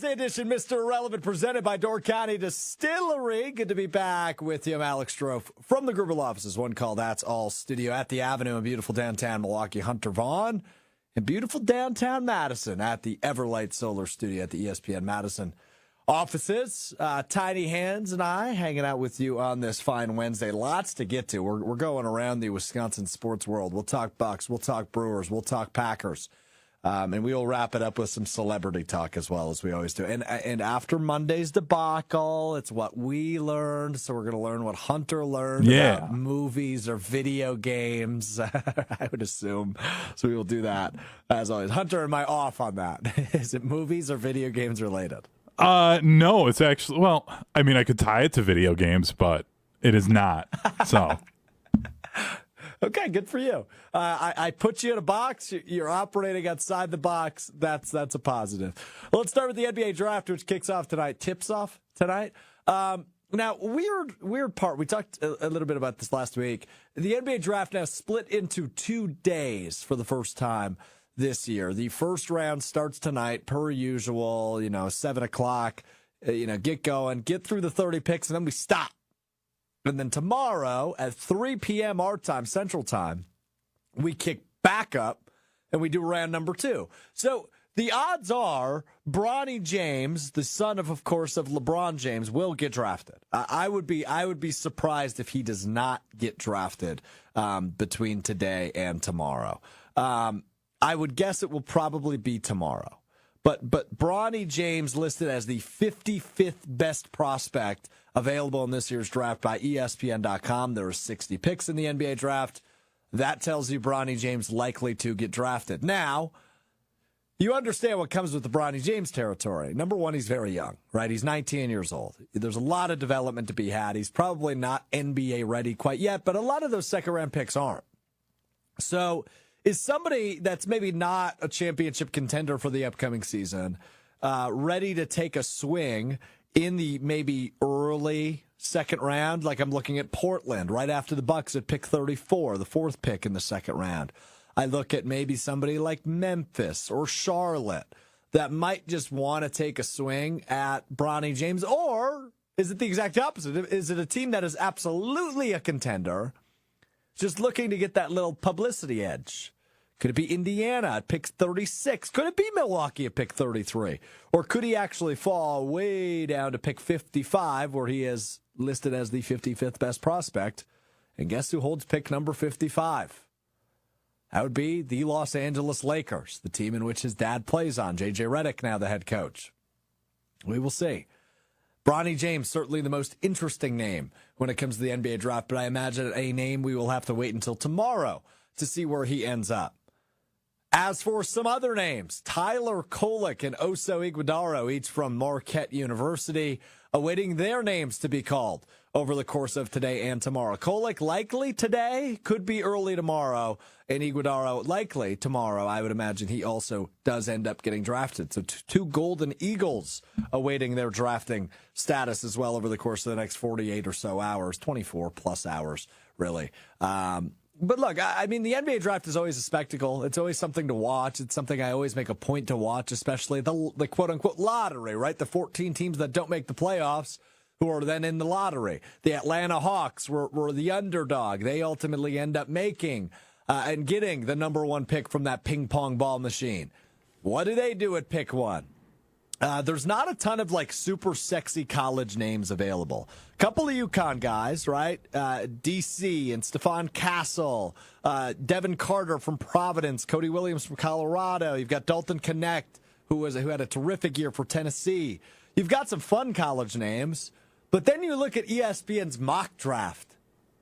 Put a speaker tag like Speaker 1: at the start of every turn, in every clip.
Speaker 1: Wednesday edition, Mr. Irrelevant, presented by Door County Distillery. Good to be back with you. I'm Alex Strouf from the Gruber Law Offices. One call, that's all. Studio at the Avenue in beautiful downtown Milwaukee. Hunter Vaughn in beautiful downtown Madison at the Everlight Solar Studio at the ESPN Madison offices. Tiny Hands and I hanging out with you on this fine Wednesday. Lots to get to. We're going around the Wisconsin sports world. We'll talk Bucks. We'll talk Brewers. We'll talk Packers. And we will wrap it up with some celebrity talk as well, as we always do. And after Monday's debacle, it's what we learned. So we're going to learn what Hunter learned about movies or video games, I would assume. So we will do that as always. Hunter, am I off on that? Is it movies or video games related?
Speaker 2: No, it's actually, well, I mean, I could tie it to video games, but it is not. So.
Speaker 1: Okay, good for you. I put you in a box. You're operating outside the box. That's a positive. Well, let's start with the NBA draft, which kicks off tonight. Tips off tonight. Now, weird part. We talked a little bit about this last week. The NBA draft now split into 2 days for the first time this year. The first round starts tonight, per usual. 7 o'clock. Get going, get through the 30 picks, and then we stop. And then tomorrow at 3 p.m. our time, Central Time, we kick back up and we do round number 2. So the odds are Bronny James, the son of course, of LeBron James, will get drafted. I would be surprised if he does not get drafted between today and tomorrow. I would guess it will probably be tomorrow. But Bronny James listed as the 55th best prospect available in this year's draft by ESPN.com. There are 60 picks in the NBA draft. That tells you Bronny James likely to get drafted. Now, you understand what comes with the Bronny James territory. Number one, he's very young, right? He's 19 years old. There's a lot of development to be had. He's probably not NBA ready quite yet, but a lot of those second-round picks aren't. So is somebody that's maybe not a championship contender for the upcoming season ready to take a swing in the maybe early second round? Like I'm looking at Portland right after the Bucks at pick 34, the 4th pick in the second round. I look at maybe somebody like Memphis or Charlotte that might just want to take a swing at Bronny James. Or is it the exact opposite? Is it a team that is absolutely a contender, just looking to get that little publicity edge? Could it be Indiana at pick 36? Could it be Milwaukee at pick 33? Or could he actually fall way down to pick 55, where he is listed as the 55th best prospect? And guess who holds pick number 55? That would be the Los Angeles Lakers, the team in which his dad plays on. J.J. Redick now the head coach. We will see. Bronny James, certainly the most interesting name when it comes to the NBA draft, but I imagine a name we will have to wait until tomorrow to see where he ends up. As for some other names, Tyler Kolek and Oso Iguodaro, each from Marquette University, awaiting their names to be called over the course of today and tomorrow. Kolek likely today, could be early tomorrow, and Iguodaro likely tomorrow. I would imagine he also does end up getting drafted. So 2 Golden Eagles awaiting their drafting status as well over the course of the next 48 or so hours, 24 plus hours, really. But look, I mean, the NBA draft is always a spectacle. It's always something to watch. It's something I always make a point to watch, especially the quote-unquote lottery, right? The 14 teams that don't make the playoffs who are then in the lottery. The Atlanta Hawks were the underdog. They ultimately end up making and getting the number 1 pick from that ping-pong ball machine. What do they do at pick 1? There's not a ton of super sexy college names available. Couple of UConn guys, right? DC and Stephon Castle, Devin Carter from Providence, Cody Williams from Colorado. You've got Dalton Knecht, who had a terrific year for Tennessee. You've got some fun college names, but then you look at ESPN's mock draft,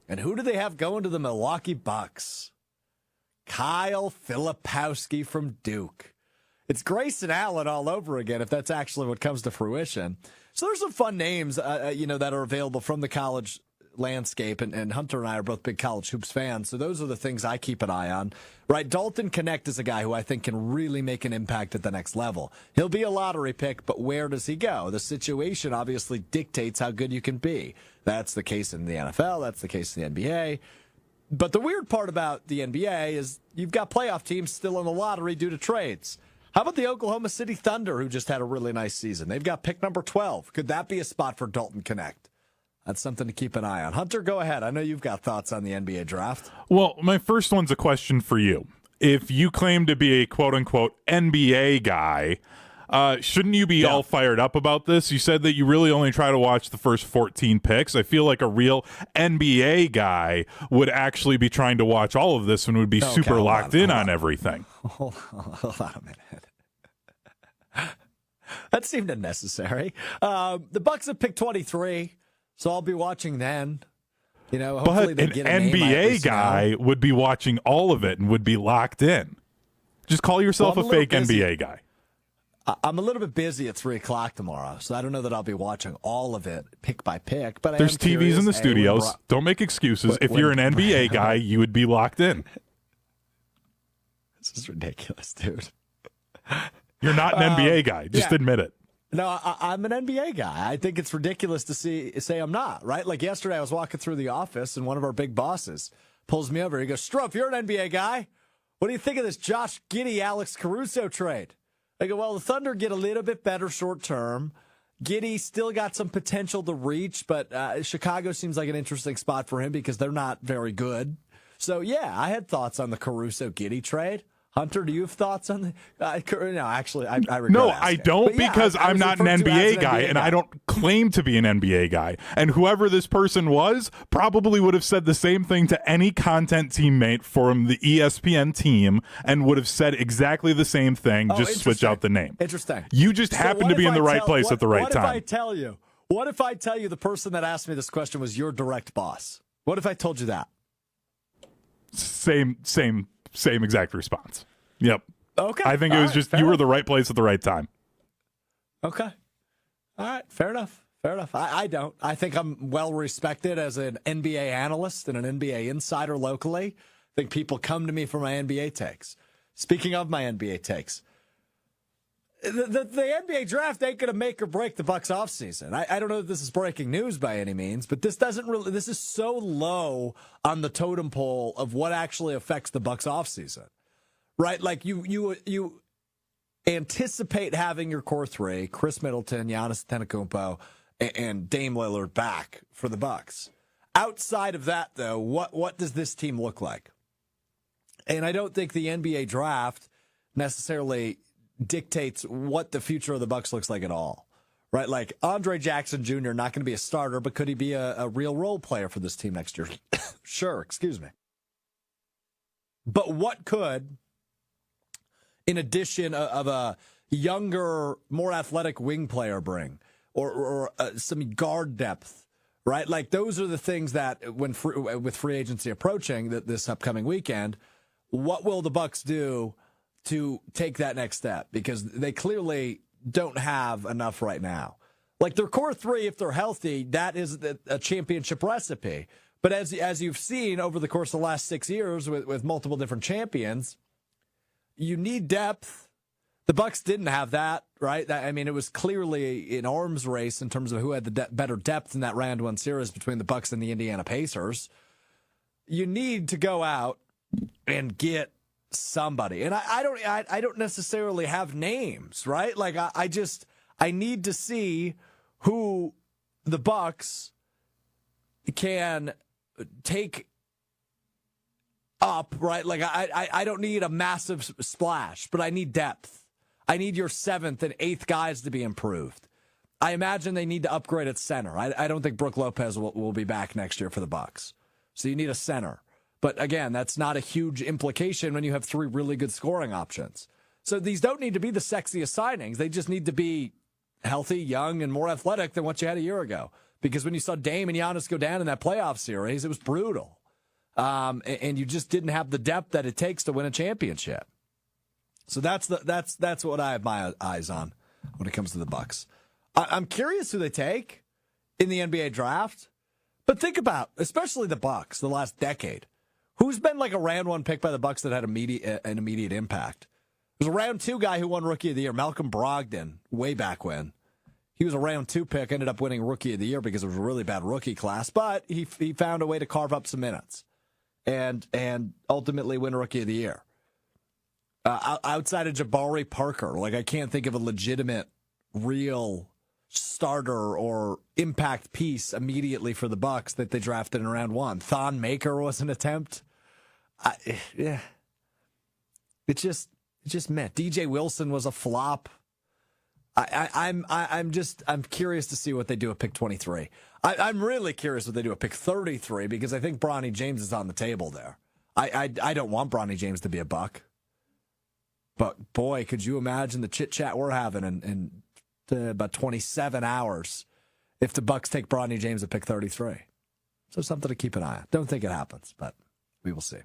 Speaker 1: and who do they have going to the Milwaukee Bucks? Kyle Filipowski from Duke. It's Grayson Allen all over again, if that's actually what comes to fruition. So there's some fun names, that are available from the college landscape, and Hunter and I are both big college hoops fans, so those are the things I keep an eye on. Right, Dalton Knecht is a guy who I think can really make an impact at the next level. He'll be a lottery pick, but where does he go? The situation obviously dictates how good you can be. That's the case in the NFL. That's the case in the NBA. But the weird part about the NBA is you've got playoff teams still in the lottery due to trades. How about the Oklahoma City Thunder, who just had a really nice season? They've got pick number 12. Could that be a spot for Dalton Connect? That's something to keep an eye on. Hunter, go ahead. I know you've got thoughts on the NBA draft.
Speaker 2: Well, my first one's a question for you. If you claim to be a quote-unquote NBA guy, shouldn't you be all fired up about this? You said that you really only try to watch the first 14 picks. I feel like a real NBA guy would actually be trying to watch all of this and would be super locked in on everything.
Speaker 1: Hold on a minute. That seemed unnecessary. The Bucks have picked 23, so I'll be watching then. You know, hopefully
Speaker 2: but an NBA guy would be watching all of it and would be locked in. Just call yourself a fake NBA guy.
Speaker 1: I'm a little bit busy at 3 o'clock tomorrow, so I don't know that I'll be watching all of it pick by pick. But
Speaker 2: there's TVs in the studios. Don't make excuses. If you're an NBA guy, you would be locked in.
Speaker 1: This is ridiculous, dude.
Speaker 2: You're not an NBA guy. Just admit it.
Speaker 1: No, I'm an NBA guy. I think it's ridiculous to say I'm not, right? Like yesterday, I was walking through the office, and one of our big bosses pulls me over. He goes, Strouf, you're an NBA guy. What do you think of this Josh Giddey, Alex Caruso trade? I go, well, the Thunder get a little bit better short term. Giddey still got some potential to reach, but Chicago seems like an interesting spot for him because they're not very good. So, yeah, I had thoughts on the Caruso-Giddey trade. Hunter, do you have thoughts on the no, actually, I regret
Speaker 2: No,
Speaker 1: asking.
Speaker 2: I don't because I'm not an NBA guy, and I don't claim to be an NBA guy. And whoever this person was probably would have said the same thing to any content teammate from the ESPN team and would have said exactly the same thing, just switch out the name.
Speaker 1: Interesting.
Speaker 2: You just happen to be in the right place at the right time.
Speaker 1: What if I tell you the person that asked me this question was your direct boss? What if I told you that?
Speaker 2: Same exact response. Yep.
Speaker 1: Okay.
Speaker 2: I think it was just you were the right place at the right time.
Speaker 1: Okay. All right. Fair enough. I don't. I think I'm well respected as an NBA analyst and an NBA insider locally. I think people come to me for my NBA takes. Speaking of my NBA takes, the NBA draft ain't going to make or break the Bucks offseason. I don't know if this is breaking news by any means, but this is so low on the totem pole of what actually affects the Bucks offseason. Right? Like you anticipate having your core three, Chris Middleton, Giannis Antetokounmpo, and Dame Lillard back for the Bucks. Outside of that, though, what does this team look like? And I don't think the NBA draft necessarily dictates what the future of the Bucks looks like at all, right? Like Andre Jackson Jr. not going to be a starter, but could he be a real role player for this team next year? Sure, excuse me. But what could, in addition of a younger, more athletic wing player bring, or some guard depth, right? Like those are the things that with free agency approaching this upcoming weekend, what will the Bucks do to take that next step? Because they clearly don't have enough right now. Like their core three, if they're healthy, that is a championship recipe. But as you've seen over the course of the last 6 years with multiple different champions, you need depth. The Bucks didn't have that, right? I mean, it was clearly an arms race in terms of who had the better depth in that round one series between the Bucks and the Indiana Pacers. You need to go out and get somebody. And I don't necessarily have names, right? Like I need to see who the Bucks can take up, right? Like I don't need a massive splash, but I need depth. I need your 7th and 8th guys to be improved. I imagine they need to upgrade at center. I don't think Brook Lopez will be back next year for the Bucks. So you need a center. But again, that's not a huge implication when you have 3 really good scoring options. So these don't need to be the sexiest signings. They just need to be healthy, young, and more athletic than what you had a year ago. Because when you saw Dame and Giannis go down in that playoff series, it was brutal. And you just didn't have the depth that it takes to win a championship. So that's what I have my eyes on when it comes to the Bucks. I'm curious who they take in the NBA draft. But think about, especially the Bucks, the last decade. Who's been like a round 1 pick by the Bucks that had an immediate impact? There's a round 2 guy who won Rookie of the Year, Malcolm Brogdon, way back when. He was a round 2 pick, ended up winning Rookie of the Year because it was a really bad rookie class, but he found a way to carve up some minutes and ultimately win Rookie of the Year. outside of Jabari Parker. Like, I can't think of a legitimate, real starter or impact piece immediately for the Bucks that they drafted in round one. Thon Maker was an attempt. Yeah. It just meant DJ Wilson was a flop. I'm curious to see what they do at pick 23. I'm really curious what they do at pick 33 because I think Bronny James is on the table there. I don't want Bronny James to be a Buck, but boy, could you imagine the chit chat we're having in about 27 hours if the Bucks take Bronny James at pick 33. So something to keep an eye on. Don't think it happens, but we will see.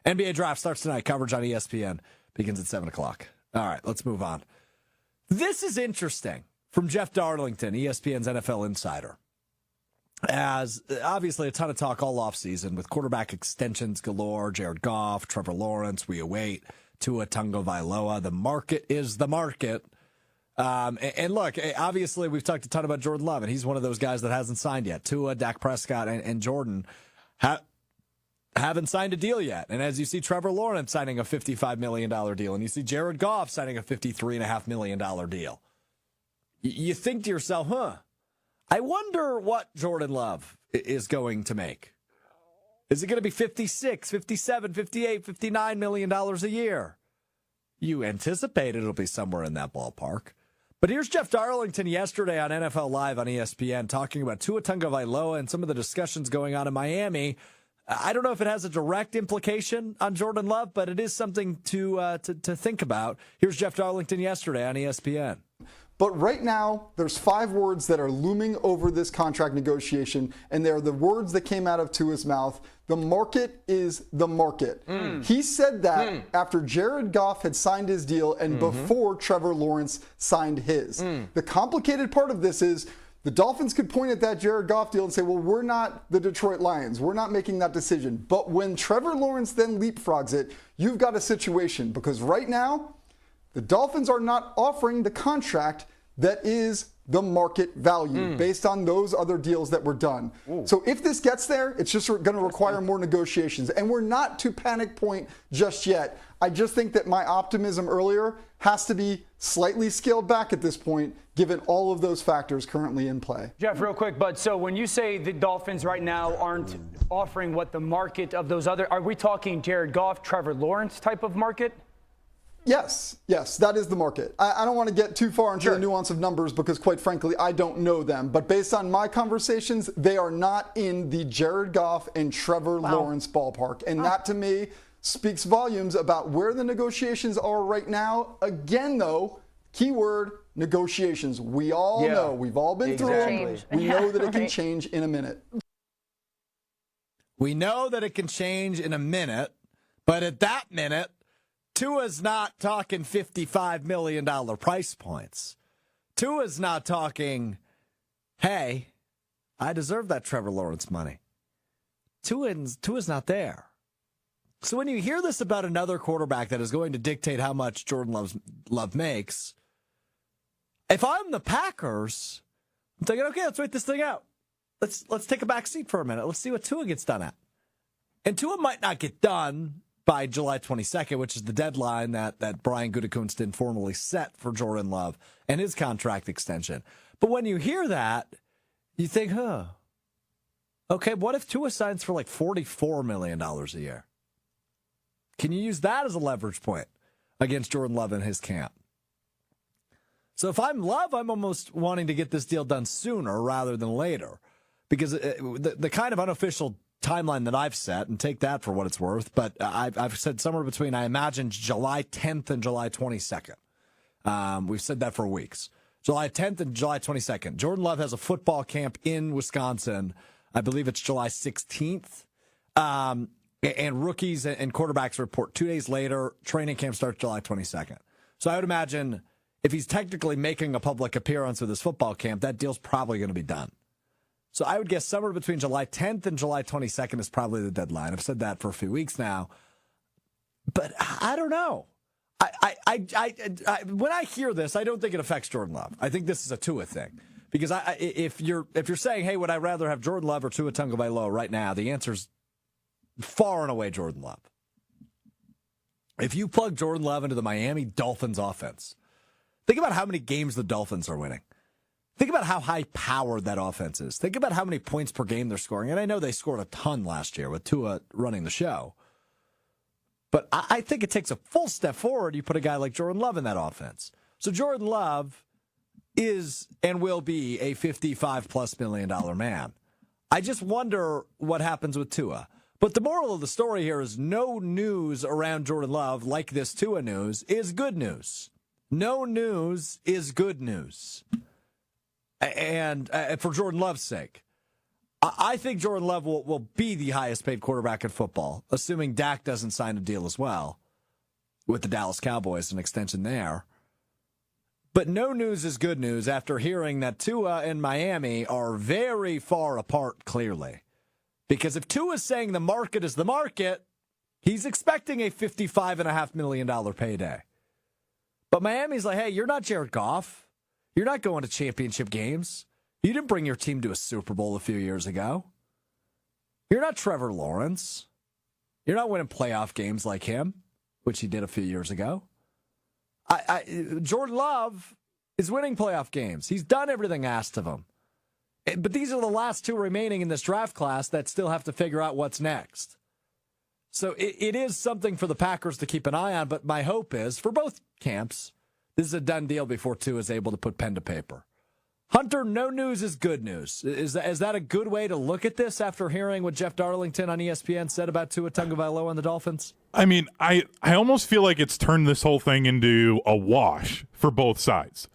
Speaker 1: NBA draft starts tonight. Coverage on ESPN begins at 7 o'clock. All right, let's move on. This is interesting from Jeff Darlington, ESPN's NFL insider. As obviously a ton of talk all offseason with quarterback extensions galore, Jared Goff, Trevor Lawrence, we await Tua Tagovailoa. The market is the market. And look, obviously we've talked a ton about Jordan Love, and he's one of those guys that hasn't signed yet. Tua, Dak Prescott, and Jordan haven't signed a deal yet. And as you see Trevor Lawrence signing a $55 million deal, and you see Jared Goff signing a $53.5 million deal, you think to yourself, I wonder what Jordan Love is going to make. Is it going to be $56, $57, $58, $59 million a year? You anticipate it'll be somewhere in that ballpark. But here's Jeff Darlington yesterday on NFL Live on ESPN talking about Tua Tagovailoa and some of the discussions going on in Miami. I don't know if it has a direct implication on Jordan Love, but it is something to think about. Here's Jeff Darlington yesterday on ESPN.
Speaker 3: But right now, there's 5 words that are looming over this contract negotiation, and they're the words that came out of Tua's mouth. The market is the market. He said that after Jared Goff had signed his deal and before Trevor Lawrence signed his. The complicated part of this is the Dolphins could point at that Jared Goff deal and say, well, we're not the Detroit Lions. We're not making that decision. But when Trevor Lawrence then leapfrogs it, you've got a situation because right now, the Dolphins are not offering the contract that is the market value based on those other deals that were done. So if this gets there, it's just going to require more negotiations. And we're not to panic point just yet. I just think that my optimism earlier has to be slightly scaled back at this point, given all of those factors currently in play.
Speaker 4: Jeff, real quick, bud. So when you say the Dolphins right now aren't offering what the market of those other, are we talking Jared Goff, Trevor Lawrence type of market?
Speaker 3: Yes, that is the market. I don't want to get too far into the nuance of numbers because, quite frankly, I don't know them. But based on my conversations, they are not in the Jared Goff and Trevor Lawrence ballpark. And that, to me, speaks volumes about where the negotiations are right now. Again, though, keyword, negotiations. We all know. We've all been through them. We know that it can change in a minute.
Speaker 1: We know that it can change in a minute, but at that minute, Tua's not talking $55 million price points. Tua's not talking, hey, I deserve that Trevor Lawrence money. Tua's not there. So when you hear this about another quarterback that is going to dictate how much Jordan Love makes, if I'm the Packers, I'm thinking, okay, let's wait this thing out. Let's take a back seat for a minute. Let's see what Tua gets done at. And Tua might not get done by July 22nd, which is the deadline that Brian Gutekunst informally set for Jordan Love and his contract extension. But when you hear that, you think, okay, what if Tua signs for like $44 million a year? Can you use that as a leverage point against Jordan Love and his camp? So if I'm Love, I'm almost wanting to get this deal done sooner rather than later because the kind of unofficial timeline that I've set, and take that for what it's worth, but I've said somewhere between, I imagine, July 10th and July 22nd. We've said that for weeks. July 10th and July 22nd. Jordan Love has a football camp in Wisconsin. I believe it's July 16th. And rookies and quarterbacks report 2 days later. Training camp starts July 22nd. So I would imagine if he's technically making a public appearance with his football camp, that deal's probably going to be done. So I would guess somewhere between July 10th and July 22nd is probably the deadline. I've said that for a few weeks now. But I don't know. When I hear this, I don't think it affects Jordan Love. I think this is a Tua thing. Because if you're saying, hey, would I rather have Jordan Love or Tua Tagovailoa right now, the answer's far and away Jordan Love. if you plug Jordan Love into the Miami Dolphins offense, think about how many games the Dolphins are winning. Think about how high-powered that offense is. Think about how many points per game they're scoring. And I know they scored a ton last year with Tua running the show. But I think it takes a full step forward. You put a guy like Jordan Love in that offense. So Jordan Love is and will be a $55+ million man. I just wonder what happens with Tua. But the moral of the story here is no news around Jordan Love, like this Tua news, is good news. No news is good news. And for Jordan Love's sake, I think Jordan Love will be the highest paid quarterback in football, assuming Dak doesn't sign a deal as well with the Dallas Cowboys, an extension there. But no news is good news after hearing that Tua and Miami are very far apart, clearly. Because if Tua's saying the market is the market, he's expecting a $55.5 million payday. But Miami's like, hey, you're not Jared Goff. You're not going to championship games. You didn't bring your team to a Super Bowl a few years ago. You're not Trevor Lawrence. You're not winning playoff games like him, which he did a few years ago. Jordan Love is winning playoff games. He's done everything asked of him. But these are the last two remaining in this draft class that still have to figure out what's next. So it is something for the Packers to keep an eye on, but my hope is, for both camps, this is a done deal before Tua is able to put pen to paper. Hunter, no news is good news. Is that a good way to look at this after hearing what Jeff Darlington on ESPN said about Tua Tagovailoa and the Dolphins?
Speaker 2: I mean, I almost feel like it's turned this whole thing into a wash for both sides.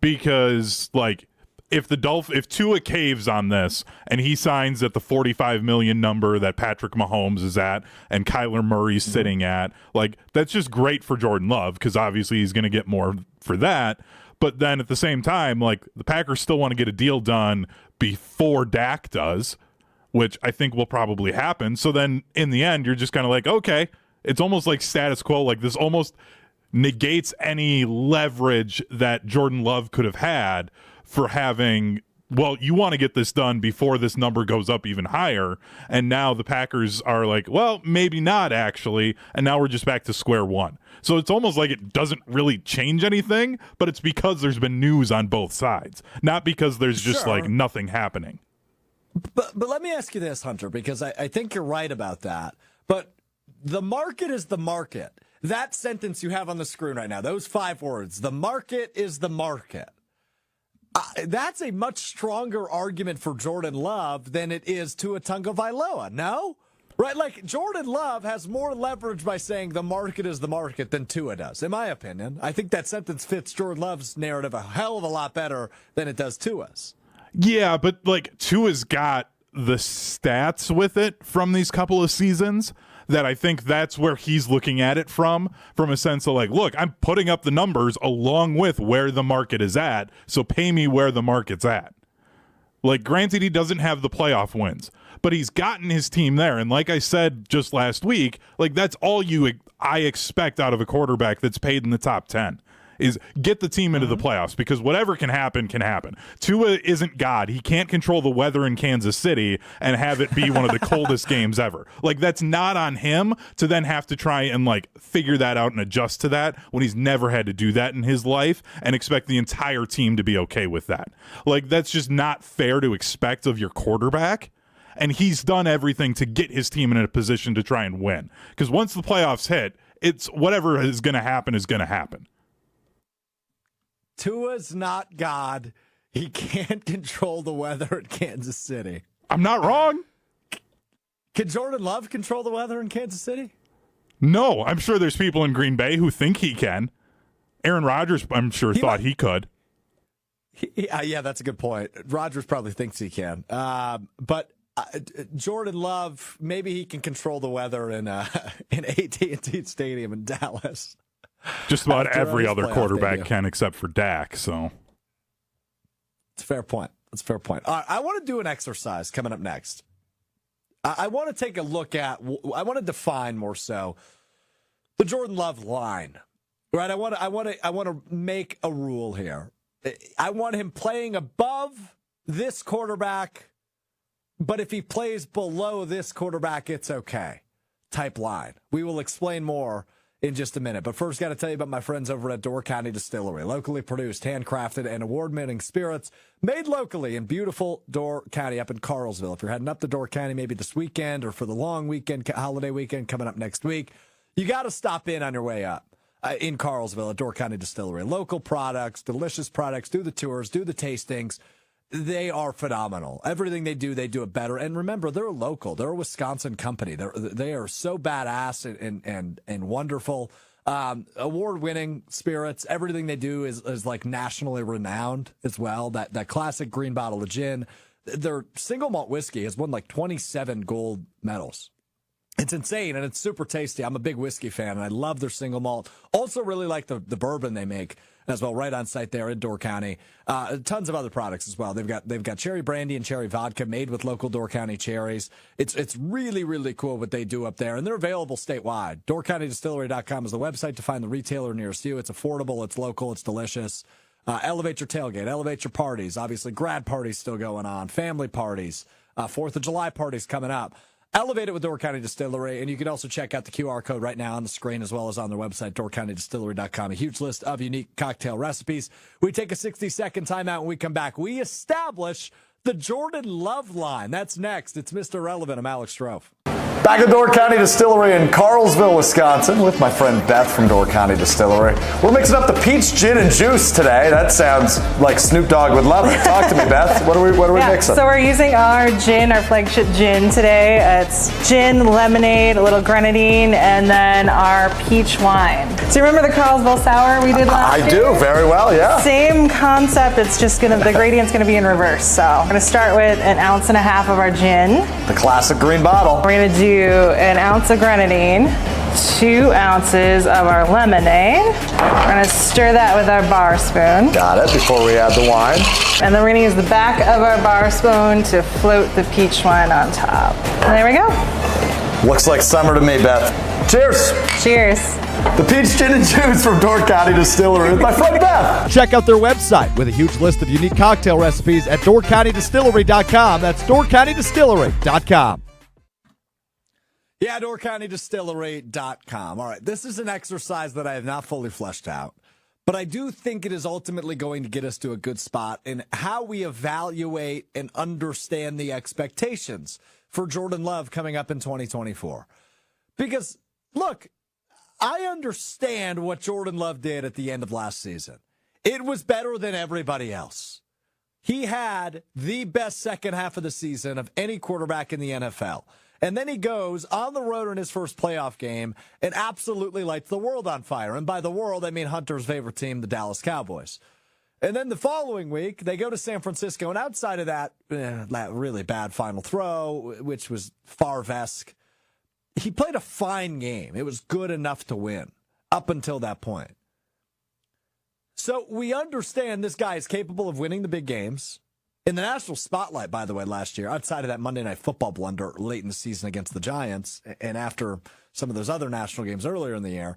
Speaker 2: Because, like, if Tua caves on this and he signs at the $45 million number that Patrick Mahomes is at and Kyler Murray's sitting at, like, that's just great for Jordan Love because obviously he's going to get more for that. But then at the same time, like, the Packers still want to get a deal done before Dak does, which I think will probably happen. So then in the end, you're just kind of like, okay, it's almost like status quo. Like, this almost negates any leverage that Jordan Love could have had for having, well, you want to get this done before this number goes up even higher. And now the Packers are like, well, maybe not actually. And now we're just back to square one. So it's almost like it doesn't really change anything, but it's because there's been news on both sides, not because there's just like nothing happening.
Speaker 1: But let me ask you this, Hunter, because I think you're right about that. But the market is the market. That sentence you have on the screen right now, those 5 words, the market is the market. That's a much stronger argument for Jordan Love than it is Tua Tagovailoa, no? Right, like Jordan Love has more leverage by saying the market is the market than Tua does, in my opinion. I think that sentence fits Jordan Love's narrative a hell of a lot better than it does Tua's.
Speaker 2: Yeah, but like Tua's got the stats with it from these couple of seasons that I think that's where he's looking at it from a sense of like, look, I'm putting up the numbers along with where the market is at, so pay me where the market's at. Like, granted, he doesn't have the playoff wins, but he's gotten his team there. And like I said just last week, like, that's all I expect out of a quarterback that's paid in the top 10 is get the team into the playoffs, because whatever can happen can happen. Tua isn't God. He can't control the weather in Kansas City and have it be one of the coldest games ever. Like, that's not on him to then have to try and like figure that out and adjust to that when he's never had to do that in his life and expect the entire team to be okay with that. Like, that's just not fair to expect of your quarterback. And he's done everything to get his team in a position to try and win. Because once the playoffs hit, it's whatever is going to happen is going to happen.
Speaker 1: Tua's not God. He can't control the weather in Kansas City.
Speaker 2: I'm not wrong.
Speaker 1: Can Jordan Love control the weather in Kansas City?
Speaker 2: No, I'm sure there's people in Green Bay who think he can. Aaron Rodgers, I'm sure, thought he could.
Speaker 1: Yeah, that's a good point. Rodgers probably thinks he can. But Jordan Love, maybe he can control the weather in AT&T Stadium in Dallas.
Speaker 2: Just about every other quarterback can except for Dak, so.
Speaker 1: It's a fair point. That's a fair point. All right, I want to do an exercise coming up next. I want to take a look at, I want to define more so the Jordan Love line, right? I want to make a rule here. I want him playing above this quarterback, but if he plays below this quarterback, it's okay type line. We will explain more in just a minute. But first, got to tell you about my friends over at Door County Distillery. Locally produced, handcrafted, and award-winning spirits made locally in beautiful Door County up in Carlsville. If you're heading up to Door County maybe this weekend or for the long weekend, holiday weekend coming up next week, you got to stop in on your way up in Carlsville at Door County Distillery. Local products, delicious products. Do the tours, do the tastings. They are phenomenal. Everything they do it better. And remember, they're local. They're a Wisconsin company. They are so badass and wonderful. Award-winning spirits. Everything they do is like nationally renowned as well. That classic green bottle of gin. Their single malt whiskey has won like 27 gold medals. It's insane, and it's super tasty. I'm a big whiskey fan, and I love their single malt. Also really like the bourbon they make as well, right on site there in Door County. Tons of other products as well. They've got cherry brandy and cherry vodka made with local Door County cherries. It's really, really cool what they do up there, and they're available statewide. DoorCountyDistillery.com is the website to find the retailer nearest you. It's affordable, it's local, it's delicious. Elevate your tailgate, elevate your parties. Obviously, grad parties still going on, family parties, 4th of July parties coming up. Elevate it with Door County Distillery, and you can also check out the QR code right now on the screen as well as on their website, DoorCountyDistillery.com. A huge list of unique cocktail recipes. We take a 60-second timeout when we come back. We establish the Jordan Love line. That's next. It's Mr. Relevant. I'm Alex Strouf. Back at Door County Distillery in Carlsville, Wisconsin, with my friend Beth from Door County Distillery. We're mixing up the peach gin and juice today. That sounds like Snoop Dogg would love it. Talk to me, Beth. What are we mixing?
Speaker 5: So we're using our gin, our flagship gin today. It's gin, lemonade, a little grenadine, and then our peach wine. So you remember the Carlsville sour we did last year?
Speaker 1: I do, very well, yeah.
Speaker 5: Same concept. It's just the gradient's gonna be in reverse. So we're gonna start with 1.5 ounces of our gin.
Speaker 1: The classic green bottle.
Speaker 5: We're gonna do 1 ounce of grenadine, 2 ounces of our lemonade. We're gonna stir that with our bar spoon.
Speaker 1: Got it, before we add the wine.
Speaker 5: And then we're gonna use the back of our bar spoon to float the peach wine on top. And there we go.
Speaker 1: Looks like summer to me, Beth. Cheers.
Speaker 5: Cheers.
Speaker 1: The peach gin and juice from Door County Distillery with my friend Beth.
Speaker 6: Check out their website with a huge list of unique cocktail recipes at DoorCountyDistillery.com. That's DoorCountyDistillery.com.
Speaker 1: Yeah, DoorCountyDistillery.com. All right, this is an exercise that I have not fully fleshed out, but I do think it is ultimately going to get us to a good spot in how we evaluate and understand the expectations for Jordan Love coming up in 2024. Because, look, I understand what Jordan Love did at the end of last season. It was better than everybody else. He had the best second half of the season of any quarterback in the NFL. And then he goes on the road in his first playoff game and absolutely lights the world on fire. And by the world, I mean Hunter's favorite team, the Dallas Cowboys. And then the following week, they go to San Francisco. And outside of that really bad final throw, which was Favre-esque, he played a fine game. It was good enough to win up until that point. So we understand this guy is capable of winning the big games. In the national spotlight, by the way, last year, outside of that Monday Night Football blunder late in the season against the Giants, and after some of those other national games earlier in the year,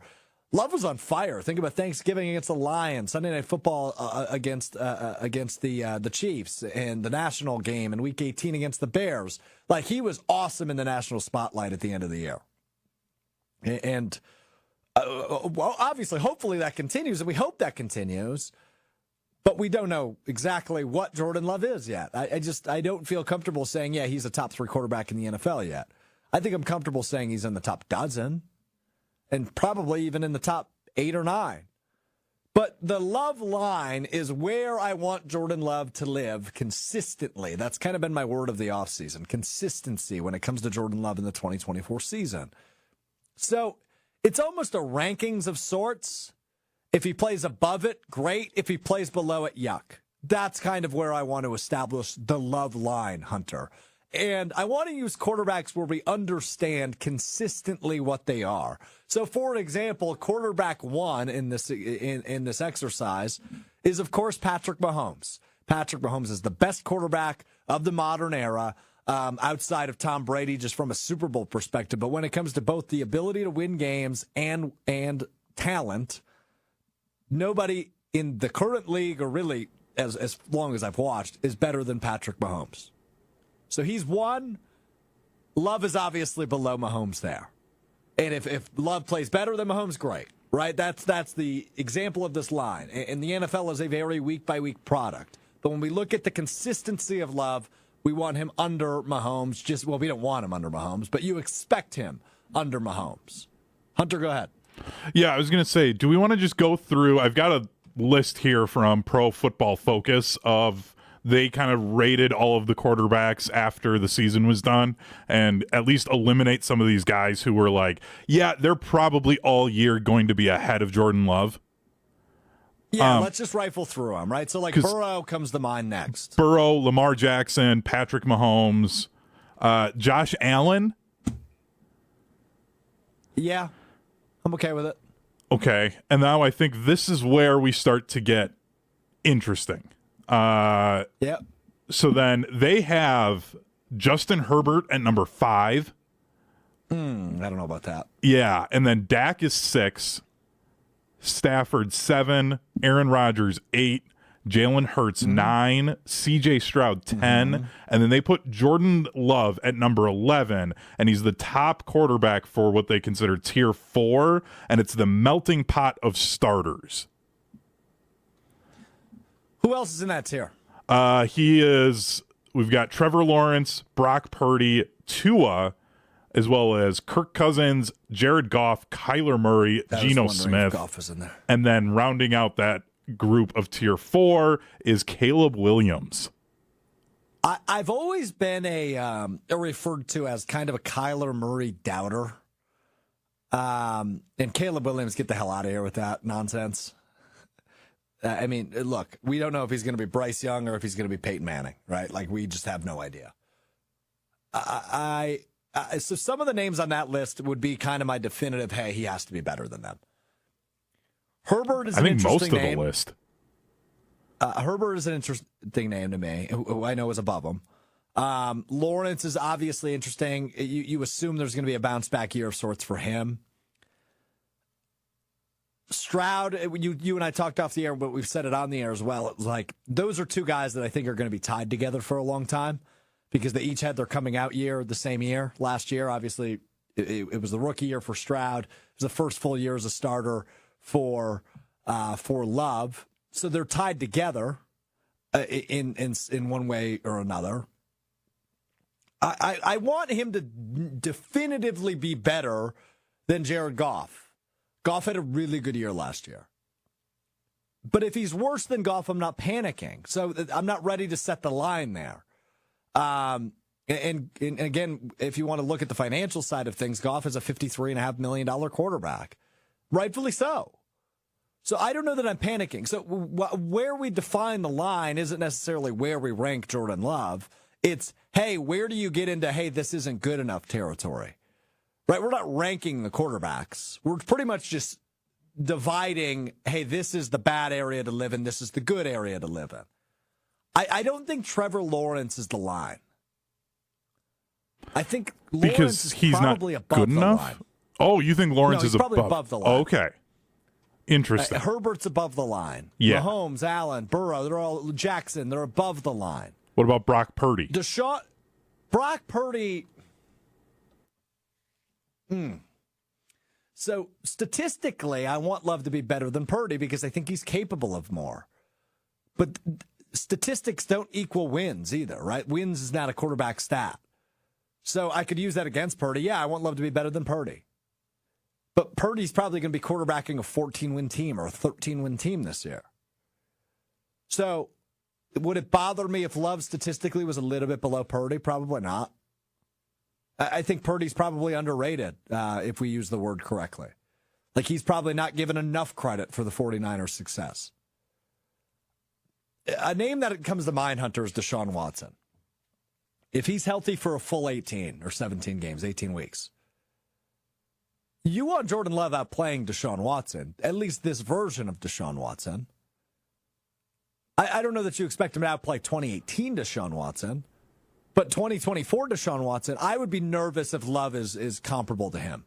Speaker 1: Love was on fire. Think about Thanksgiving against the Lions, Sunday Night Football against the Chiefs, and the national game in Week 18 against the Bears. Like, he was awesome in the national spotlight at the end of the year. And well, obviously, hopefully that continues, and we hope that continues. But we don't know exactly what Jordan Love is yet. I don't feel comfortable saying, yeah, he's a top 3 quarterback in the NFL yet. I think I'm comfortable saying he's in the top dozen and probably even in the top 8 or 9. But the Love line is where I want Jordan Love to live consistently. That's kind of been my word of the offseason, consistency when it comes to Jordan Love in the 2024 season. So it's almost a rankings of sorts. If he plays above it, great. If he plays below it, yuck. That's kind of where I want to establish the Love line, Hunter. And I want to use quarterbacks where we understand consistently what they are. So, for example, quarterback 1 in this exercise is, of course, Patrick Mahomes. Patrick Mahomes is the best quarterback of the modern era, outside of Tom Brady, just from a Super Bowl perspective. But when it comes to both the ability to win games and talent, nobody in the current league, or really as long as I've watched, is better than Patrick Mahomes. So he's 1. Love is obviously below Mahomes there. And if Love plays better than Mahomes, great, right? That's the example of this line. And the NFL is a very week-by-week product. But when we look at the consistency of Love, we want him under Mahomes. We don't want him under Mahomes, but you expect him under Mahomes. Hunter, go ahead.
Speaker 2: Yeah, I was going to say, do we want to just go through? I've got a list here from Pro Football Focus of they kind of rated all of the quarterbacks after the season was done and at least eliminate some of these guys who were like, yeah, they're probably all year going to be ahead of Jordan Love.
Speaker 1: Yeah, let's just rifle through them, right? So, Burrow comes to mind next.
Speaker 2: Burrow, Lamar Jackson, Patrick Mahomes, Josh Allen.
Speaker 1: Yeah, I'm okay with it.
Speaker 2: Okay, and now I think this is where we start to get interesting.
Speaker 1: Yep.
Speaker 2: So then they have Justin Herbert at number 5.
Speaker 1: I don't know about that.
Speaker 2: Yeah, and then Dak is 6, Stafford 7, Aaron Rodgers 8, Jalen Hurts 9, CJ Stroud 10, and then they put Jordan Love at number 11, and he's the top quarterback for what they consider tier 4, and it's the melting pot of starters.
Speaker 1: Who else is in that tier?
Speaker 2: We've got Trevor Lawrence, Brock Purdy, Tua, as well as Kirk Cousins, Jared Goff, Kyler Murray, Geno Smith.
Speaker 1: Goff is in there.
Speaker 2: And then rounding out that group of tier 4 is Caleb Williams.
Speaker 1: I've always been referred to as kind of a Kyler Murray doubter. And Caleb Williams, get the hell out of here with that nonsense. I mean, look, we don't know if he's going to be Bryce Young or if he's going to be Peyton Manning, right? Like, we just have no idea. So some of the names on that list would be kind of my definitive, hey, he has to be better than them. Herbert is an interesting name.
Speaker 2: I think most of the list.
Speaker 1: Herbert is an interesting name to me, who I know is above him. Lawrence is obviously interesting. You assume there's going to be a bounce-back year of sorts for him. Stroud, you and I talked off the air, but we've said it on the air as well. It was like, those are two guys that I think are going to be tied together for a long time because they each had their coming out year the same year. Last year, obviously, it was the rookie year for Stroud. It was the first full year as a starter for Love. So they're tied together in one way or another. I want him to definitively be better than Jared Goff. Goff had a really good year last year. But if he's worse than Goff, I'm not panicking. So I'm not ready to set the line there. And again, if you want to look at the financial side of things, Goff is a $53.5 million quarterback. Rightfully so. So I don't know that I'm panicking. So where we define the line isn't necessarily where we rank Jordan Love. It's, hey, where do you get into, hey, this isn't good enough territory? Right, we're not ranking the quarterbacks. We're pretty much just dividing, hey, this is the bad area to live in, this is the good area to live in. I don't think Trevor Lawrence is the line. I think Lawrence is probably above
Speaker 2: good
Speaker 1: the
Speaker 2: enough?
Speaker 1: line.
Speaker 2: Oh, you think Lawrence is
Speaker 1: probably above the line.
Speaker 2: Oh, okay. Interesting.
Speaker 1: Herbert's above the line.
Speaker 2: Yeah.
Speaker 1: Mahomes, Allen, Burrow, they're all Jackson, they're above the line.
Speaker 2: What about Brock Purdy?
Speaker 1: Brock Purdy. So statistically, I want Love to be better than Purdy because I think he's capable of more. But statistics don't equal wins either, right? Wins is not a quarterback stat. So I could use that against Purdy. Yeah, I want Love to be better than Purdy. But Purdy's probably going to be quarterbacking a 14-win team or a 13-win team this year. So would it bother me if Love statistically was a little bit below Purdy? Probably not. I think Purdy's probably underrated, if we use the word correctly. Like, he's probably not given enough credit for the 49ers' success. A name that comes to mind, Hunter, is Deshaun Watson. If he's healthy for a full 18 or 17 games, 18 weeks, you want Jordan Love out playing Deshaun Watson, at least this version of Deshaun Watson. I don't know that you expect him to outplay 2018 Deshaun Watson. But 2024 Deshaun Watson, I would be nervous if Love is comparable to him.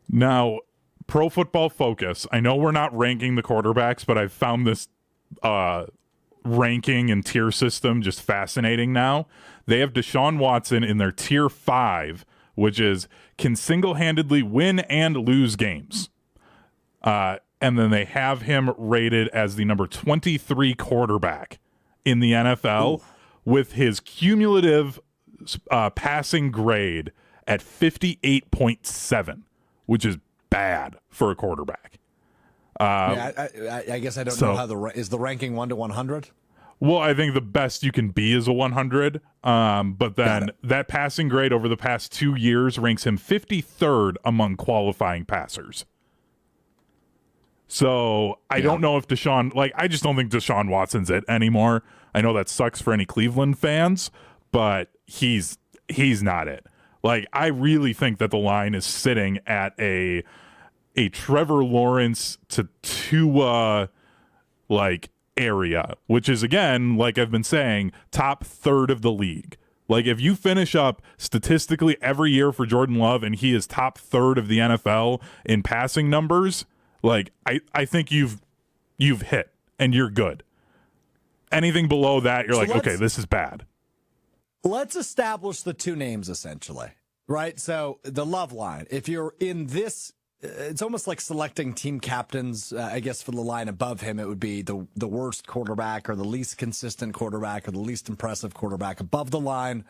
Speaker 2: Now, Pro Football Focus, I know we're not ranking the quarterbacks, but I've found this ranking and tier system just fascinating now. They have Deshaun Watson in their tier 5 which is can single-handedly win and lose games. And then they have him rated as the number 23 quarterback in the NFL with his cumulative passing grade at 58.7, which is bad for a quarterback.
Speaker 1: I guess I don't know how is the ranking 1 to 100?
Speaker 2: Well, I think the best you can be is a 100. But then that passing grade over the past 2 years ranks him 53rd among qualifying passers. So I don't know if I just don't think Deshaun Watson's it anymore. I know that sucks for any Cleveland fans, but he's not it. Like, I really think that the line is sitting at a Trevor Lawrence to Tua area, which is, again, like I've been saying, top third of the league. Like, if you finish up statistically every year for Jordan Love and he is top third of the NFL in passing numbers, like, I think you've hit and you're good. Anything below that, you're okay, this is bad.
Speaker 1: Let's establish the two names, essentially, right? So the Love line, if you're in this, it's almost like selecting team captains. I guess for the line above him, it would be the worst quarterback or the least consistent quarterback or the least impressive quarterback above the line,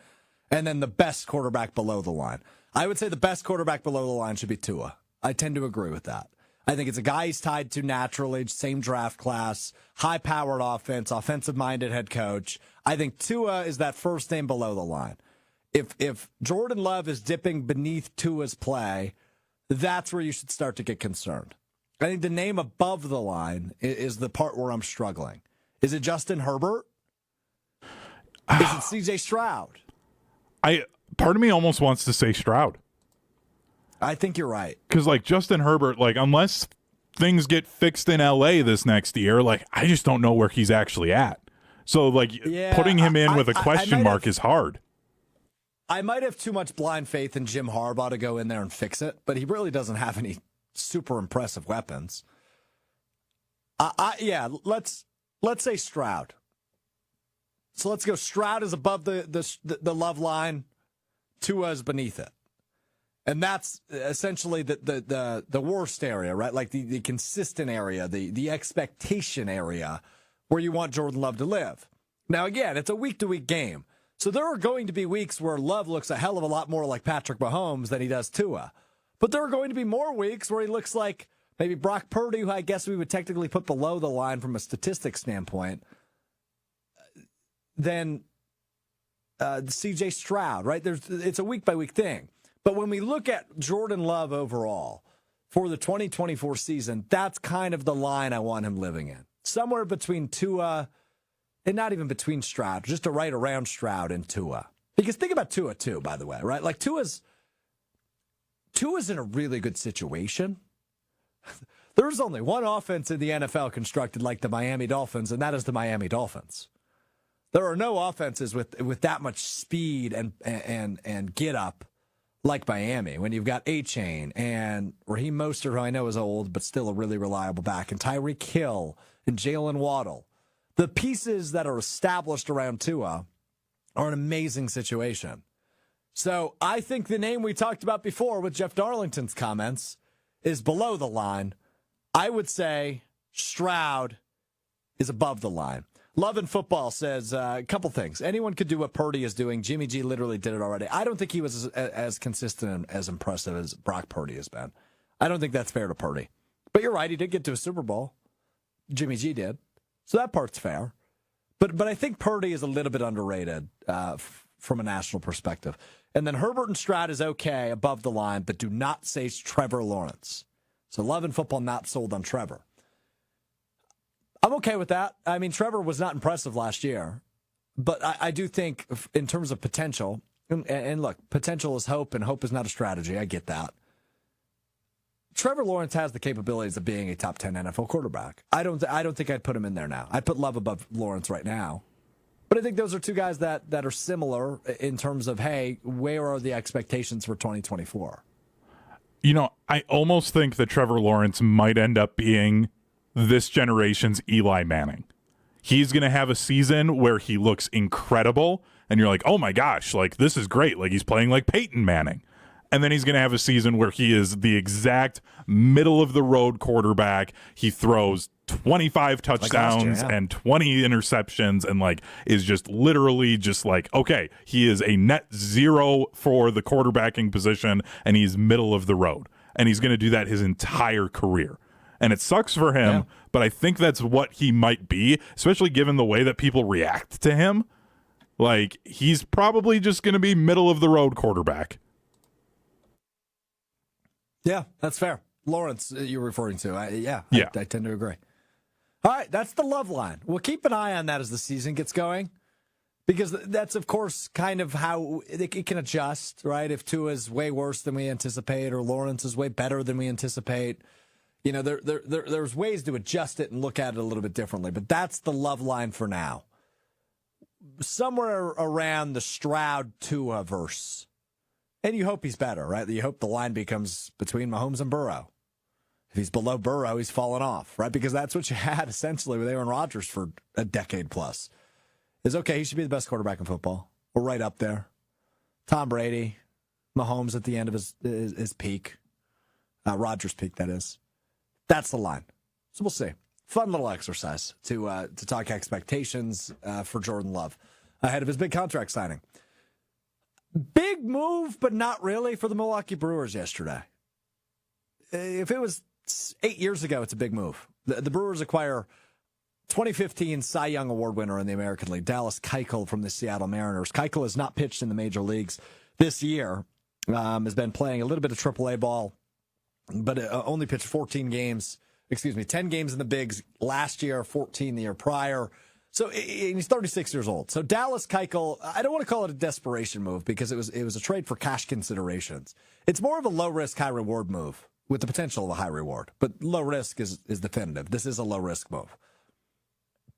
Speaker 1: and then the best quarterback below the line. I would say the best quarterback below the line should be Tua. I tend to agree with that. I think it's a guy he's tied to naturally, same draft class, high-powered offense, offensive-minded head coach. I think Tua is that first name below the line. If Jordan Love is dipping beneath Tua's play, that's where you should start to get concerned. I think the name above the line is the part where I'm struggling. Is it Justin Herbert? Is it C.J. Stroud?
Speaker 2: Part of me almost wants to say Stroud.
Speaker 1: I think you're right.
Speaker 2: Because, Justin Herbert, unless things get fixed in L.A. this next year, I just don't know where he's actually at. So, putting him in with a question mark is hard.
Speaker 1: I might have too much blind faith in Jim Harbaugh to go in there and fix it, but he really doesn't have any super impressive weapons. Let's say Stroud. So let's go. Stroud is above the Love line. Tua is beneath it. And that's essentially the worst area, right? Like the consistent area, the expectation area where you want Jordan Love to live. Now, again, it's a week-to-week game. So there are going to be weeks where Love looks a hell of a lot more like Patrick Mahomes than he does Tua. But there are going to be more weeks where he looks like maybe Brock Purdy, who I guess we would technically put below the line from a statistics standpoint, than C.J. Stroud, right? It's a week-by-week thing. But when we look at Jordan Love overall for the 2024 season, that's kind of the line I want him living in. Somewhere between Tua, and not even between Stroud, just right around Stroud and Tua. Because think about Tua too, by the way, right? Like Tua's in a really good situation. There's only one offense in the NFL constructed like the Miami Dolphins, and that is the Miami Dolphins. There are no offenses with that much speed and get up like Miami, when you've got A-Chain and Raheem Mostert, who I know is old, but still a really reliable back, and Tyreek Hill and Jalen Waddle. The pieces that are established around Tua are an amazing situation. So I think the name we talked about before with Jeff Darlington's comments is below the line. I would say Stroud is above the line. Love in Football says a couple things. Anyone could do what Purdy is doing. Jimmy G literally did it already. I don't think he was as consistent and as impressive as Brock Purdy has been. I don't think that's fair to Purdy. But you're right. He did get to a Super Bowl. Jimmy G did. So that part's fair. But I think Purdy is a little bit underrated from a national perspective. And then Herbert and Stroud is okay above the line, but do not say Trevor Lawrence. So Love in Football not sold on Trevor. I'm okay with that. I mean, Trevor was not impressive last year, but I do think in terms of potential, and look, potential is hope, and hope is not a strategy. I get that. Trevor Lawrence has the capabilities of being a top 10 NFL quarterback. I don't think I'd put him in there now. I'd put Love above Lawrence right now. But I think those are two guys that are similar in terms of, hey, where are the expectations for 2024?
Speaker 2: I almost think that Trevor Lawrence might end up being this generation's Eli Manning. He's going to have a season where he looks incredible, and you're like, oh my gosh, this is great. He's playing like Peyton Manning. and then he's going to have a season where he is the exact middle-of-the-road quarterback. He throws 25 touchdowns and 20 interceptions and, like, is just literally just like, okay, he is a net zero for the quarterbacking position, and he's middle of the road. And he's going to do that his entire career. And it sucks for him, but I think that's what he might be, especially given the way that people react to him. Like, he's probably just going to be middle-of-the-road quarterback.
Speaker 1: Yeah, that's fair. Lawrence, you're referring to. I tend to agree. All right, that's the love line. We'll keep an eye on that as the season gets going, because that's, of course, kind of how it can adjust, right? If Tua is way worse than we anticipate or Lawrence is way better than we anticipate, you know, there's ways to adjust it and look at it a little bit differently. But that's the love line for now. Somewhere around the Stroud-Tua verse. And you hope he's better, right? You hope the line becomes between Mahomes and Burrow. If he's below Burrow, he's fallen off, right? Because that's what you had essentially with Aaron Rodgers for a decade plus. Is okay, he should be the best quarterback in football. We're right up there. Tom Brady, Mahomes at the end of his peak. Rodgers' peak, that is. That's the line. So we'll see. Fun little exercise to talk expectations for Jordan Love ahead of his big contract signing. Big move, but not really, for the Milwaukee Brewers yesterday. If it was 8 years ago, it's a big move. The Brewers acquire 2015 Cy Young Award winner in the American League, Dallas Keuchel from the Seattle Mariners. Keuchel has not pitched in the major leagues this year, has been playing a little bit of AAA ball, but only pitched 10 games in the bigs last year, 14 the year prior. So he's 36 years old. So Dallas Keuchel, I don't want to call it a desperation move because it was a trade for cash considerations. It's more of a low risk, high reward move with the potential of a high reward. But low risk is definitive. This is a low risk move.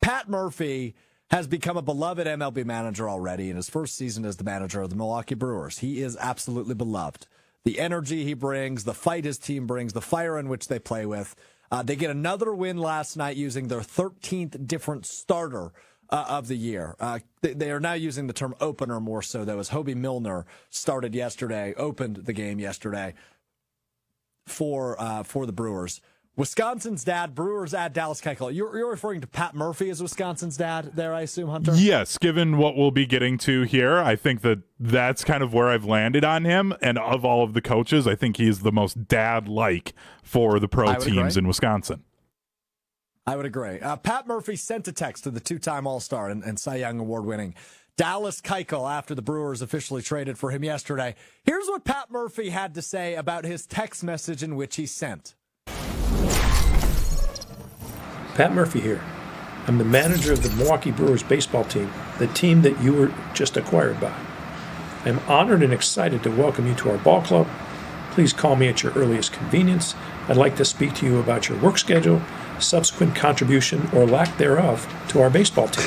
Speaker 1: Pat Murphy has become a beloved MLB manager already in his first season as the manager of the Milwaukee Brewers. He is absolutely beloved. The energy he brings, the fight his team brings, the fire in which they play with. They get another win last night using their 13th different starter of the year. They are now using the term opener more so, though, as Hobie Milner opened the game yesterday for the Brewers. Wisconsin's dad, Brewers add Dallas Keuchel. You're referring to Pat Murphy as Wisconsin's dad there, I assume, Hunter?
Speaker 2: Yes, given what we'll be getting to here, I think that's kind of where I've landed on him. And of all of the coaches, I think he's the most dad-like for the pro teams in Wisconsin.
Speaker 1: I would agree. Pat Murphy sent a text to the two-time All-Star and Cy Young Award-winning Dallas Keuchel after the Brewers officially traded for him yesterday. Here's what Pat Murphy had to say about his text message in which he sent.
Speaker 7: Pat Murphy here. I'm the manager of the Milwaukee Brewers baseball team, the team that you were just acquired by. I am honored and excited to welcome you to our ball club. Please call me at your earliest convenience. I'd like to speak to you about your work schedule, subsequent contribution or lack thereof to our baseball team.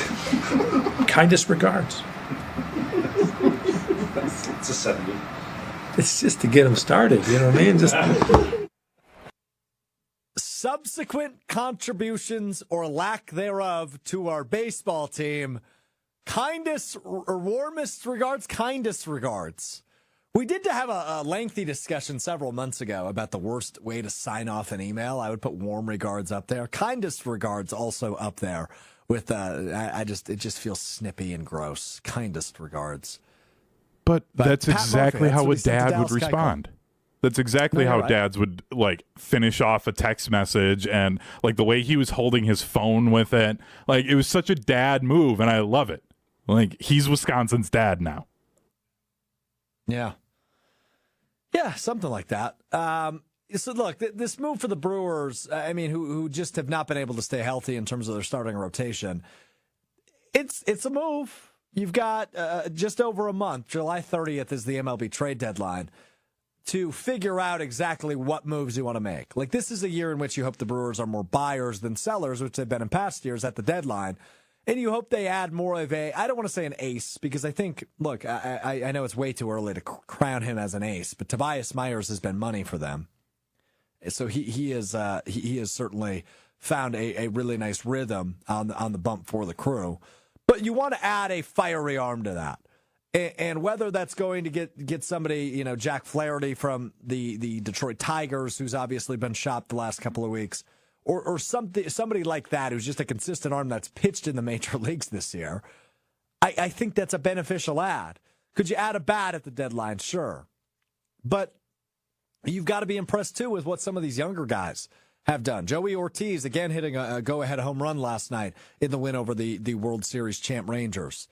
Speaker 7: Kindest regards.
Speaker 8: It's a 70.
Speaker 7: It's just to get them started, you know what I mean?
Speaker 1: Subsequent contributions or lack thereof to our baseball team. Kindest or warmest regards, kindest regards. We did have a lengthy discussion several months ago about the worst way to sign off an email. I would put warm regards up there. Kindest regards also up there with it just feels snippy and gross. Kindest regards.
Speaker 2: But that's
Speaker 1: Pat
Speaker 2: exactly
Speaker 1: Murphy,
Speaker 2: how a
Speaker 1: that's what he sent to
Speaker 2: dad would
Speaker 1: Dallas
Speaker 2: respond. That's exactly how dads would, like, finish off a text message, and, like, the way he was holding his phone with it. Like, it was such a dad move, and I love it. Like, he's Wisconsin's dad now.
Speaker 1: Yeah. Yeah, something like that. So, look, this move for the Brewers, I mean, who just have not been able to stay healthy in terms of their starting rotation, it's a move. You've got just over a month. July 30th is the MLB trade deadline to figure out exactly what moves you want to make. Like, this is a year in which you hope the Brewers are more buyers than sellers, which they've been in past years at the deadline. And you hope they add more of I don't want to say an ace, because I think, look, I know it's way too early to crown him as an ace, but Tobias Myers has been money for them. So he has certainly found a really nice rhythm on the bump for the crew. But you want to add a fiery arm to that. And whether that's going to get somebody, Jack Flaherty from the Detroit Tigers, who's obviously been shopped the last couple of weeks, or somebody like that who's just a consistent arm that's pitched in the major leagues this year, I think that's a beneficial add. Could you add a bat at the deadline? Sure. But you've got to be impressed, too, with what some of these younger guys have done. Joey Ortiz, again, hitting a go-ahead home run last night in the win over the World Series champ Rangers.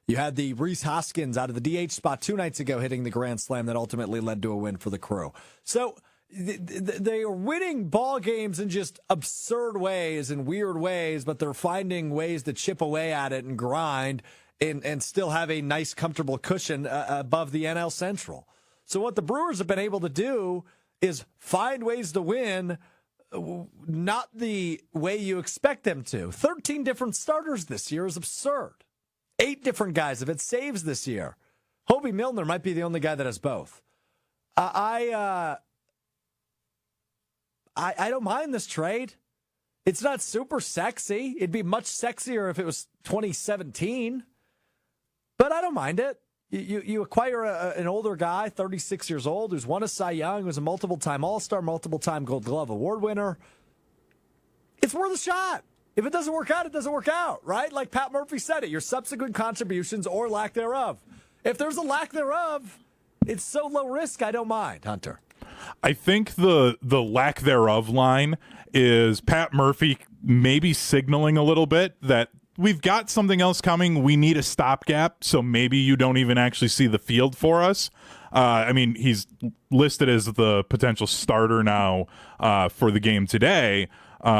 Speaker 1: You had the Rhys Hoskins out of the DH spot 2 nights ago hitting the grand slam that ultimately led to a win for the Crew. So they are winning ball games in just absurd ways and weird ways, but they're finding ways to chip away at it and grind and still have a nice, comfortable cushion above the NL Central. So what the Brewers have been able to do is find ways to win, not the way you expect them to. 13 different starters this year is absurd. 8 different guys have had saves this year. Hobie Milner might be the only guy that has both. I don't mind this trade. It's not super sexy. It'd be much sexier if it was 2017. But I don't mind it. You acquire an older guy, 36 years old, who's won a Cy Young, who's a multiple-time All-Star, multiple-time Gold Glove Award winner. It's worth a shot. If it doesn't work out, it doesn't work out, right? Like Pat Murphy said it, your subsequent contributions or lack thereof. If there's a lack thereof, it's so low risk, I don't mind, Hunter.
Speaker 2: I think the lack thereof line is Pat Murphy maybe signaling a little bit that we've got something else coming. We need a stopgap, so maybe you don't even actually see the field for us. He's listed as the potential starter now for the game today.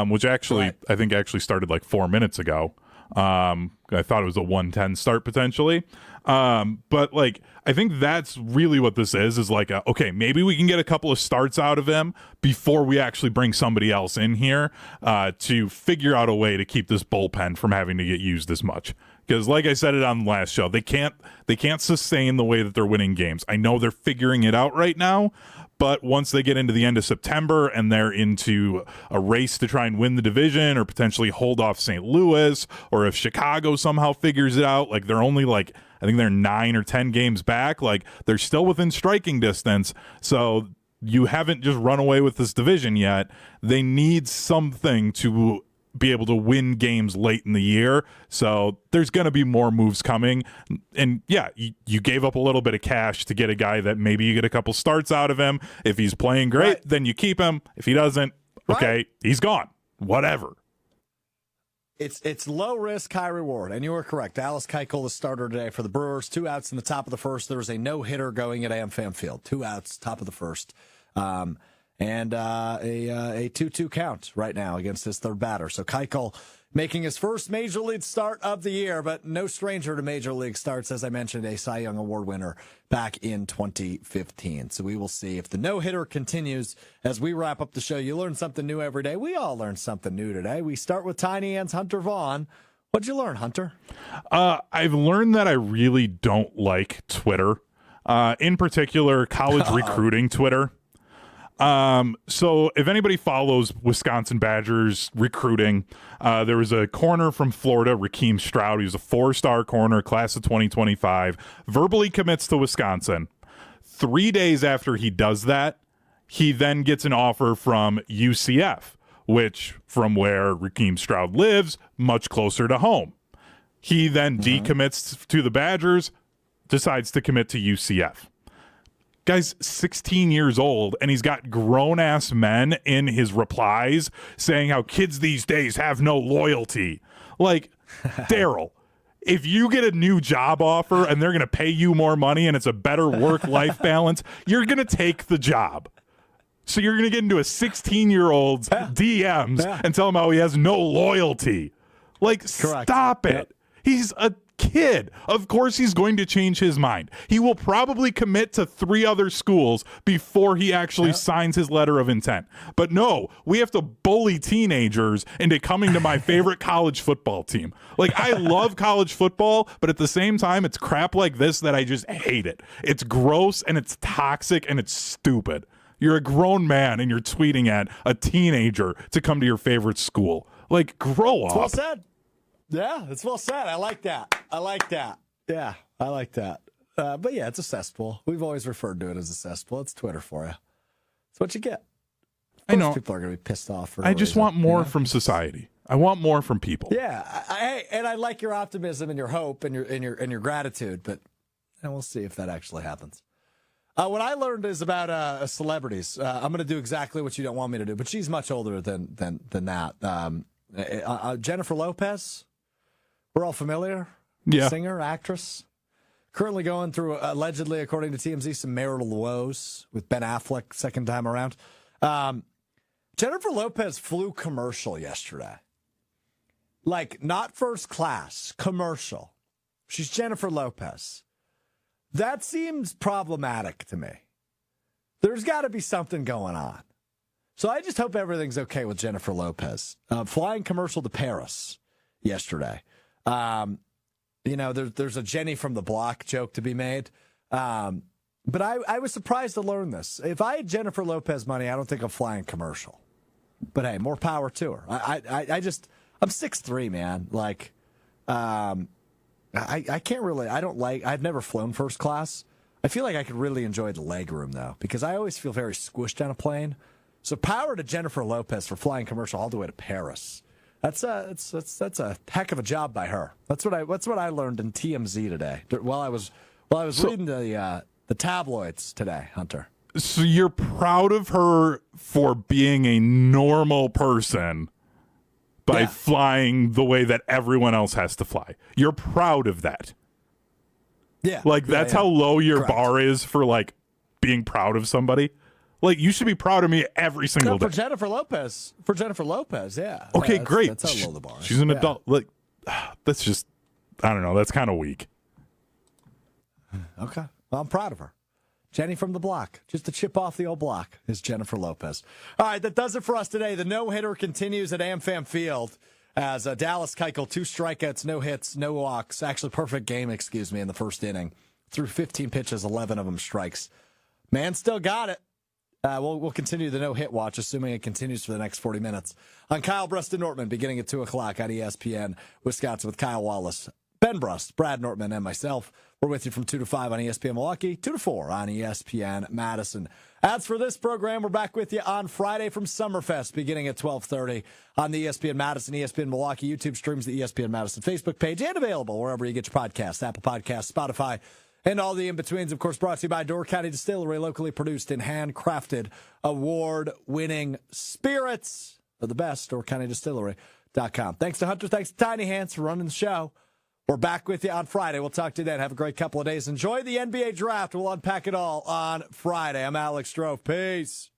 Speaker 2: Which actually, right. I think actually started like 4 minutes ago. I thought it was a 1:10 start potentially. But like, I think that's really what this is like, okay, maybe we can get a couple of starts out of him before we actually bring somebody else in here to figure out a way to keep this bullpen from having to get used as much. Because like I said it on the last show, they can't sustain the way that they're winning games. I know they're figuring it out right now, but once they get into the end of September and they're into a race to try and win the division or potentially hold off St. Louis, or if Chicago somehow figures it out, like they're only like, I think they're 9 or 10 games back, like they're still within striking distance. So you haven't just run away with this division yet. They need something to be able to win games late in the year. So there's going to be more moves coming. And yeah, you gave up a little bit of cash to get a guy that maybe you get a couple starts out of him. If he's playing great, right, then you keep him. If he doesn't, okay, right, he's gone. Whatever.
Speaker 1: It's low risk, high reward. And you were correct. Dallas Keuchel, the starter today for the Brewers. 2 outs in the top of the first. There was a no-hitter going at AmFam Field. 2 outs, top of the first. And a 2-2 count right now against his third batter. So Keuchel making his first Major League start of the year, but no stranger to Major League starts. As I mentioned, a Cy Young Award winner back in 2015. So we will see if the no-hitter continues as we wrap up the show. You learn something new every day. We all learned something new today. We start with Tiny Ann's Hunter Vaughn. What'd you learn, Hunter?
Speaker 2: I've learned that I really don't like Twitter, in particular college recruiting Twitter. So if anybody follows Wisconsin Badgers recruiting, there was a corner from Florida, Raheem Stroud. He was a 4-star corner, class of 2025, verbally commits to Wisconsin. 3 days after he does that, he then gets an offer from UCF, which from where Raheem Stroud lives, much closer to home. He then decommits to the Badgers, decides to commit to UCF. Guy's 16 years old, and he's got grown-ass men in his replies saying how kids these days have no loyalty. Like, Daryl, if you get a new job offer and they're going to pay you more money and it's a better work-life balance, you're going to take the job. So you're going to get into a 16-year-old's DMs and tell him how he has no loyalty. Like, correct. Stop it. Yep. He's a kid. Of course he's going to change his mind. He will probably commit to 3 other schools before he actually signs his letter of intent. But no, we have to bully teenagers into coming to my favorite college football team. Like, I love college football, but at the same time, it's crap like this that I just hate it. It's gross and it's toxic and it's stupid. You're a grown man and you're tweeting at a teenager to come to your favorite school. Like, grow up.
Speaker 1: Well said. Yeah, it's well said. I like that. Yeah, I like that. But yeah, it's a cesspool. We've always referred to it as a cesspool. It's Twitter for you. It's what you get.
Speaker 2: I know.
Speaker 1: People are going to be pissed off. For
Speaker 2: I
Speaker 1: no
Speaker 2: just
Speaker 1: reason,
Speaker 2: want more from society. I want more from people.
Speaker 1: Yeah, and I like your optimism and your hope and your gratitude, but we'll see if that actually happens. What I learned is about celebrities. I'm going to do exactly what you don't want me to do, but she's much older than that. Jennifer Lopez, we're all familiar.
Speaker 2: Yeah.
Speaker 1: Singer, actress. Currently going through, allegedly, according to TMZ, some marital woes with Ben Affleck, second time around. Jennifer Lopez flew commercial yesterday. Like, not first class, commercial. She's Jennifer Lopez. That seems problematic to me. There's got to be something going on. So I just hope everything's okay with Jennifer Lopez. Flying commercial to Paris yesterday. There's a Jenny from the Block joke to be made. But I was surprised to learn this. If I had Jennifer Lopez money, I don't think I'm flying commercial. But hey, more power to her. I'm 6'3", man. Like, I can't really, I've never flown first class. I feel like I could really enjoy the leg room, though, because I always feel very squished on a plane. So power to Jennifer Lopez for flying commercial all the way to Paris. That's a heck of a job by her. That's what I learned in TMZ today while I was reading the tabloids today, Hunter.
Speaker 2: So you're proud of her for being a normal person by flying the way that everyone else has to fly. You're proud of that.
Speaker 1: Yeah.
Speaker 2: Like, that's how low your
Speaker 1: Correct.
Speaker 2: bar is for, like, being proud of somebody. Like, you should be proud of me every single day.
Speaker 1: For Jennifer Lopez, yeah.
Speaker 2: Okay,
Speaker 1: Yeah,
Speaker 2: great.
Speaker 1: That's how low the bar is.
Speaker 2: She's an adult. Like, that's just, I don't know. That's kind of weak.
Speaker 1: Okay. Well, I'm proud of her. Jenny from the Block. Just to chip off the old block is Jennifer Lopez. All right, that does it for us today. The no-hitter continues at AmFam Field as Dallas Keuchel, 2 strikeouts, no hits, no walks. Actually, perfect game, in the first inning. Threw 15 pitches, 11 of them strikes. Man still got it. We'll continue the no-hit watch, assuming it continues for the next 40 minutes. On Kyle Brust-Nortman, beginning at 2 o'clock on ESPN Wisconsin with Kyle Wallace. Ben Brust, Brad Nortman, and myself. We're with you from 2 to 5 on ESPN Milwaukee, 2 to 4 on ESPN Madison. As for this program, we're back with you on Friday from Summerfest, beginning at 12:30 on the ESPN Madison, ESPN Milwaukee YouTube streams, the ESPN Madison Facebook page, and available wherever you get your podcasts, Apple Podcasts, Spotify, and all the in-betweens. Of course, brought to you by Door County Distillery, locally produced and handcrafted, award-winning spirits of the best, DoorCountyDistillery.com. Thanks to Hunter. Thanks to Tiny Hands for running the show. We're back with you on Friday. We'll talk to you then. Have a great couple of days. Enjoy the NBA draft. We'll unpack it all on Friday. I'm Alex Strouf. Peace.